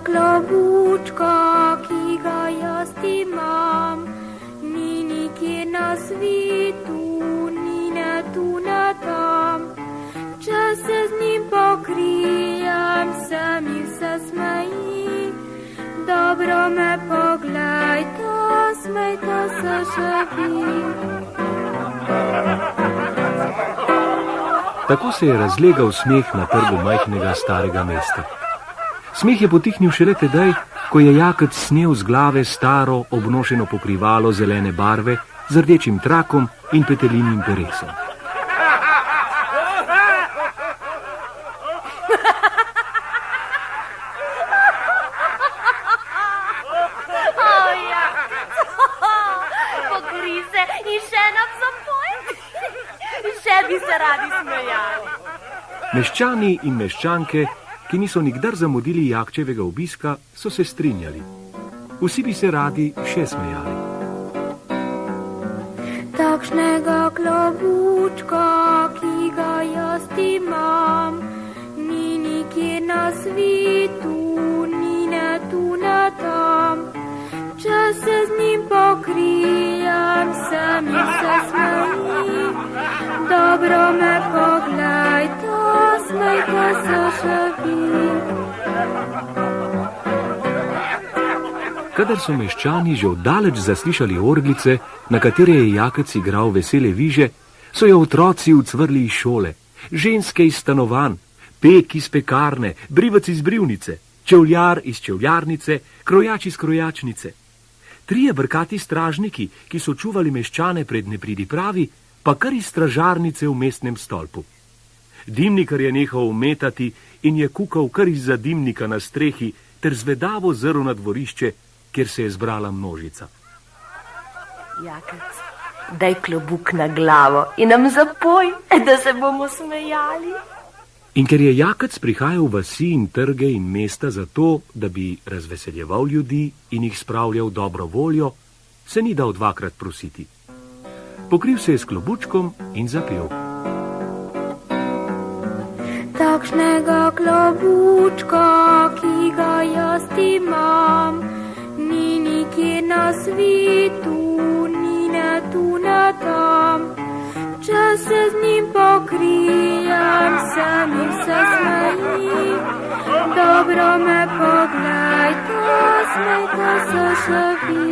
klobučka, ki ga jaz imam, ni nikjer na svetu, ni ne tu, ne tam. Če se z njim pokrijem, se mi vse smeji. Dobro me poglejte, smejte se še vi. Tako se je razlegal smeh na trgu majhnega starega mesta. Smeh je potihnil šele tedaj, ko je Jakec snel z glave staro, obnošeno pokrivalo zelene barve z rdečim trakom in petelinim peresom. Meščani in meščanke, ki niso nikdar zamudili Jakčevega obiska, so se strinjali. Vsi bi se radi še smejali. Takšnega klobučka, ki ga jaz imam, ni nikjer na svetu, ni ne tu, ne tam. Če se z njim pokrijem, se mi vse smeji. Dobro me poglejte, smejte se še vi. Kadar so meščani že oddaleč zaslišali orglice, na katere je Jakec igral vesele viže, so jo otroci ucvrli iz šole, ženske iz stanovanj, pek iz pekarne, brivec iz brivnice, čevljar iz čevljarnice, krojač iz krojačnice. Trije brkati stražniki, ki so čuvali meščane pred nepridipravi, pa kar iz stražarnice v mestnem stolpu. Dimnikar je nehal umetati in je kukal kar izza dimnika na strehi ter zvedavo zrl na dvorišče, kjer se je zbrala množica. Jakec, daj klobuk na glavo in nam zapoj, da se bomo smejali. In ker je Jakec prihajal v vasi in trge in mesta zato, da bi razveseljeval ljudi in jih spravljal dobro voljo, se ni dal dvakrat prositi. Pokril se je s klobučkom in zapel. Takšnega klobučka, ki ga jaz imam, ni nikjer na svetu, ni ne tu, ne tam. Če se z njim pokrijem, se mi vse smeji. Dobro me poglejte, smejte se še vi.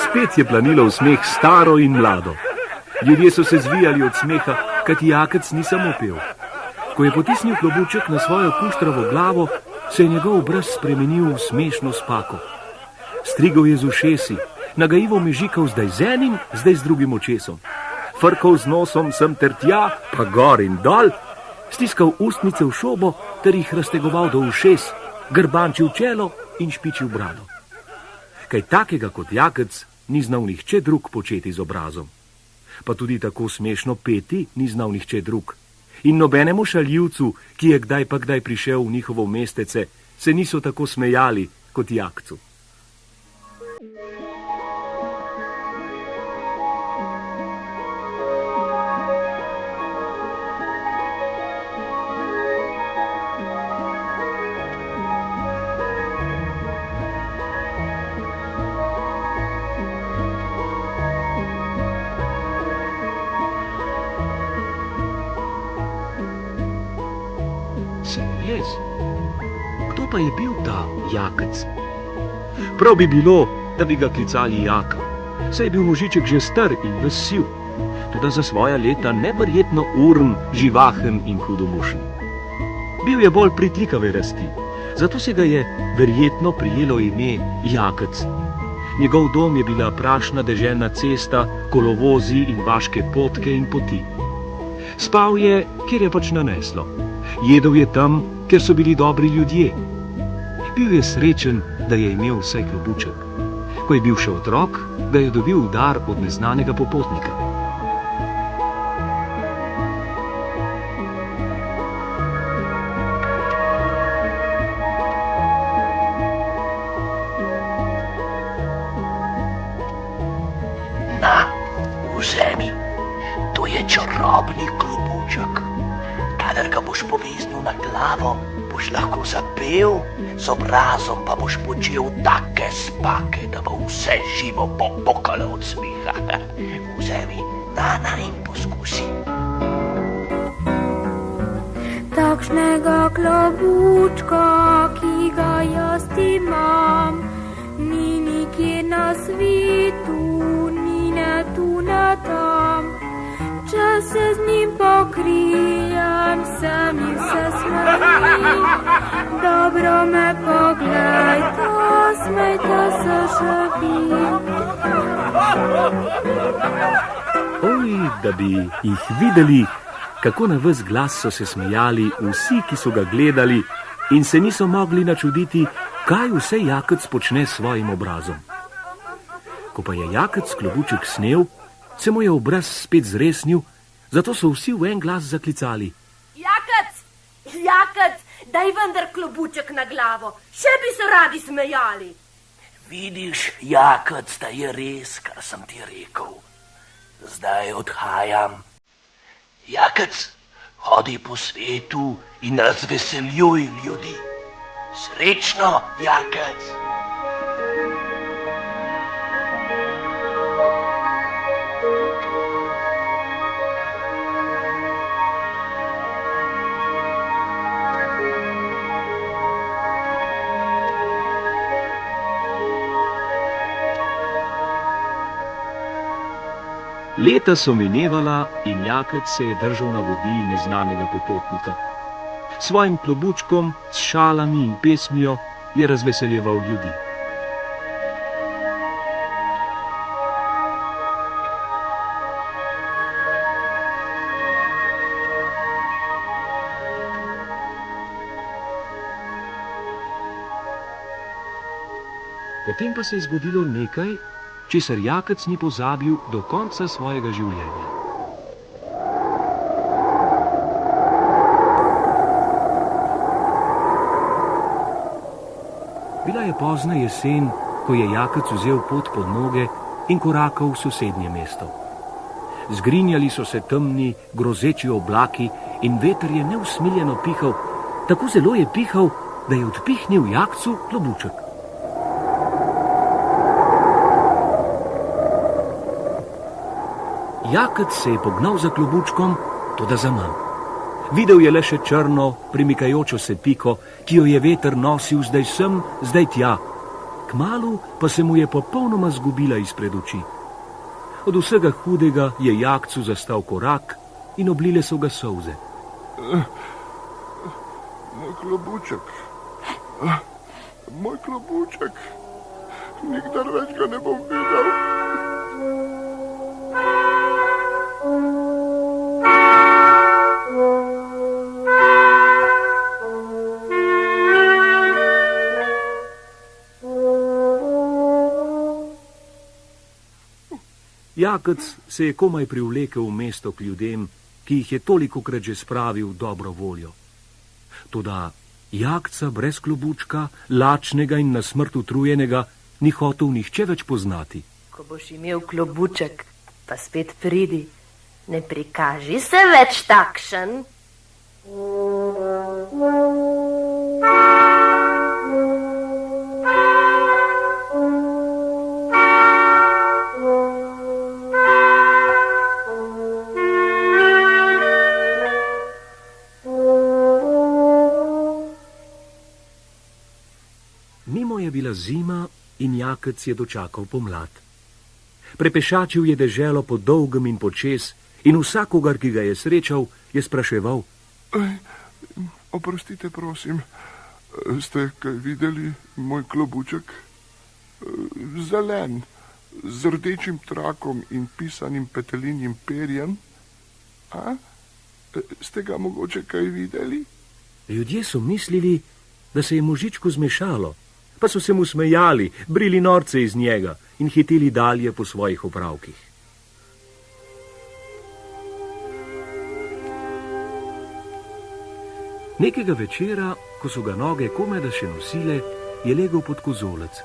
Spet je planilo v smeh staro in mlado. Ljudje so se zvijali od smeha, kajti Jakec ni samo pel. Ko je potisnil klobuček na svojo kuštravo glavo, se je njegov obraz spremenil v smešno spako. Strigel je z ušesi, nagajivo mežikal zdaj z enim, zdaj z drugim očesom. Frkal z nosom sem ter tja, pa gor in dol, stiskal ustnice v šobo ter jih raztegoval do ušes, grbančil čelo in špičil brado. Kaj takega kot Jakec ni znal nihče drug početi z obrazom. Pa tudi tako smešno peti ni znal nihče drug. In nobenemu šaljivcu, ki je kdaj pa kdaj prišel v njihovo mestece, se niso tako smejali kot Jakcu. Res, kdo pa je bil ta Jakec? Prav bi bilo, da bi ga klicali Jaka, saj je bil možiček že star in vesel, tudi za svoja leta neverjetno urn, živahen in hudomušen. Bil je bolj pritlikave rasti, zato se ga je verjetno prijelo ime Jakec. Njegov dom je bila prašna deželna cesta, kolovozi in vaške potke in poti. Spal je, kjer je pač naneslo. Jedel je tam, kjer so bili dobri ljudje. Bil je srečen, da je imel vsaj klobuček. Ko je bil še otrok, ga je dobil v dar od neznanega popotnika. Na, vzemi, to je čarobni klobuček. Kadar ga boš poveznil na glavo, boš lahko zapel, z obrazom pa boš počel take spake, da bo vse živo popokalo od smeha. Vzemi Nana in poskusi. Takšnega klobučka, ki ga jaz imam, ni nikjer na svetu, ni ne tu, ne tam. Če se z njim pokrijem, se mi vse smeji. Dobro me poglejte, smejte se še vi. Oj, da bi jih videli, kako na ves glas so se smejali vsi, ki so ga gledali in se niso mogli načuditi, kaj vse Jakec počne s svojim obrazom. Ko pa je Jakec klobuček snel, se mu je obraz spet zresnil, zato so vsi v en glas zaklicali. Jakec, Jakec, daj vendar klobuček na glavo, še bi se radi smejali. Vidiš, Jakec, da je res, kar sem ti rekel. Zdaj odhajam. Jakec, hodi po svetu in razveseljuj ljudi. Srečno, Jakec! Leta so minevala in Jakec se je držal navodil neznanega popotnika. S svojim klobučkom, s šalami in pesmijo je razveseljeval ljudi. Potem pa se je zgodilo nekaj, česar Jakec ni pozabil do konca svojega življenja. Bila je pozna jesen, ko je Jakec vzel pot pod noge in korakal v sosednje mesto. Zgrinjali so se temni, grozeči oblaki in veter je neusmiljeno pihal, tako zelo je pihal, da je odpihnil Jakcu klobuček. Jakec se je pognal za klobučkom, toda zaman. Videl je le še črno, premikajočo se piko, ki jo je veter nosil zdaj sem, zdaj tja. Kmalu pa se mu je popolnoma zgubila izpred oči. Od vsega hudega je Jakcu zastal korak in oblile so ga solze. Moj klobuček, moj klobuček, nikdar več ga ne bom videl. Jakec se je komaj privlekel v mesto k ljudem, ki jih je tolikokrat že spravil dobro voljo. Toda Jakca brez klobučka, lačnega in na smrt utrujenega, ni hotel nihče več poznati. Ko boš imel klobuček, pa spet pridi, ne prikaži se več takšen. Mimo je bila zima in Jakec je dočakal pomlad. Prepešačil je deželo po dolgem in počez in vsakogar, ki ga je srečal, je spraševal. Oprostite, prosim, ste kaj videli moj klobuček? Zelen, z rdečim trakom in pisanim petelinjim perjem. A? Ste ga mogoče kaj videli? Ljudje so mislili, da se je možičku zmešalo, pa so se mu smejali, brili norce iz njega in hiteli dalje po svojih opravkih. Nekega večera, ko so ga noge komajda še nosile, je legel pod kozolec.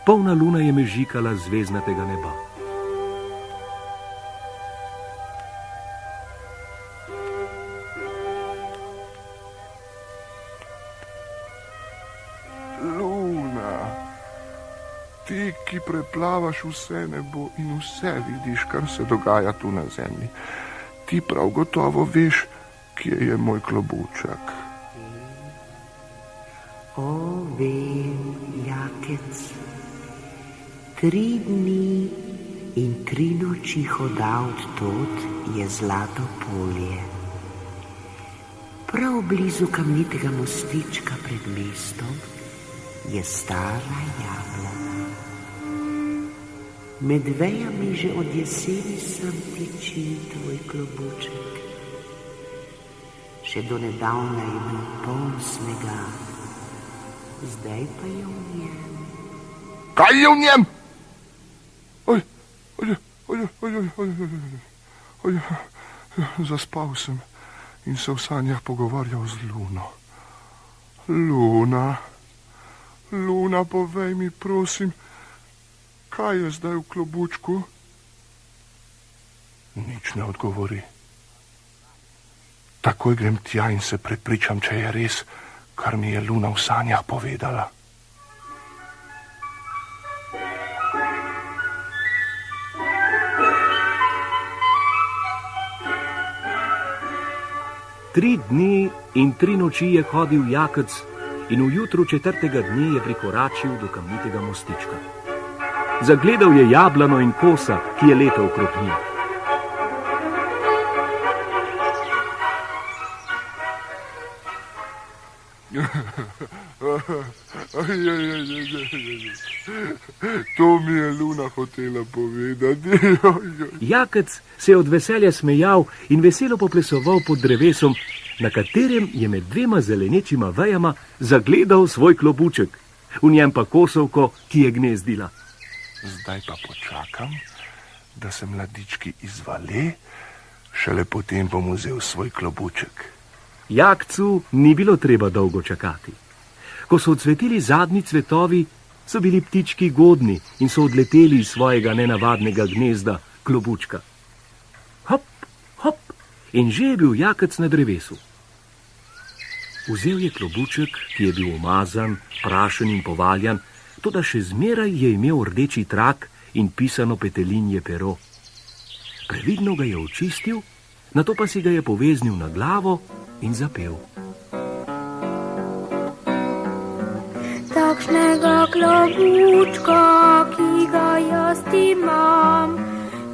Polna luna je mežikala zvezdnatega neba. Ti, ki preplavaš vse nebo in vse vidiš, kar se dogaja tu na zemlji. Ti prav gotovo veš, kje je moj klobuček. O, vem, Jakec. 3 dni in 3 noči hoda od tod je Zlato polje. Prav blizu kamnitega mostička pred mestom je stara jablana. Med vejami že od jeseni sem tiči tvoj klobuček. Še do nedavna je bil poln snega, zdaj pa je v njem. Kaj je v njem? Zaspal sem in se v sanjah pogovarjal z Luno. Luna, povej mi, prosim, kaj je zdaj v klobučku? Nič ne odgovori. Takoj grem tja in se prepričam, če je res, kar mi je Luna v sanjah povedala. Tri dni in 3 noči je hodil Jakec in v jutru 4. dne je prikoračil do kamnitega mostička. Zagledal je jablano in kosa, ki je letel okrog nje. To mi je Luna hotela povedati. Jakec se je od veselja smejal in veselo poplesoval pod drevesom, na katerem je med 2 zelenečima vejama zagledal svoj klobuček, v njem pa kosovko, ki je gnezdila. Zdaj pa počakam, da se mladički izvale, šele potem bom vzel svoj klobuček. Jakcu ni bilo treba dolgo čakati. Ko so odsvetili zadnji cvetovi, so bili ptički godni in so odleteli iz svojega nenavadnega gnezda, klobučka. Hop, hop, in že je bil Jakec na drevesu. Vzel je klobuček, ki je bil umazan, prašen in povaljan, toda še zmeraj je imel rdeči trak in pisano petelinje pero. Previdno ga je očistil, nato pa si ga je poveznil na glavo in zapel. Takšnega klobučka, ki ga jaz imam,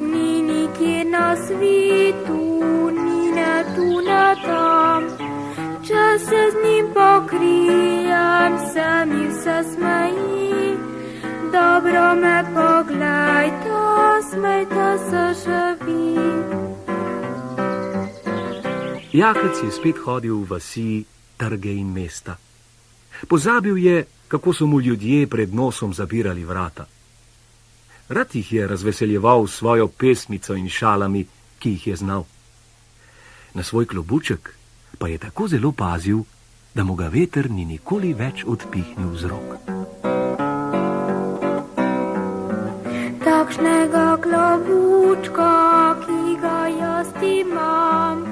ni nikjer na svetu, ni ne tu, ne tam. Če se z njim pokrijem, se mi vse smeji. Dobro me poglejte, smejte se že vi. Jakec je spet hodil v vasi, trge in mesta. Pozabil je, kako so mu ljudje pred nosom zapirali vrata. Rad jih je razveseljeval s svojo pesmico in šalami, ki jih je znal. Na svoj klobuček pa je tako zelo pazil, da mu ga veter ni nikoli več odpihnil z rok. Takšnega klobučka, ki ga jaz imam,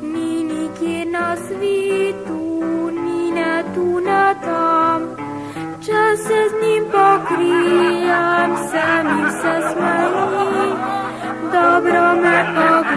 ni nikjer na svetu, ni ne tu, ne tam. Če se z njim pokrijem, se mi vse smeji. Dobro me poglejte.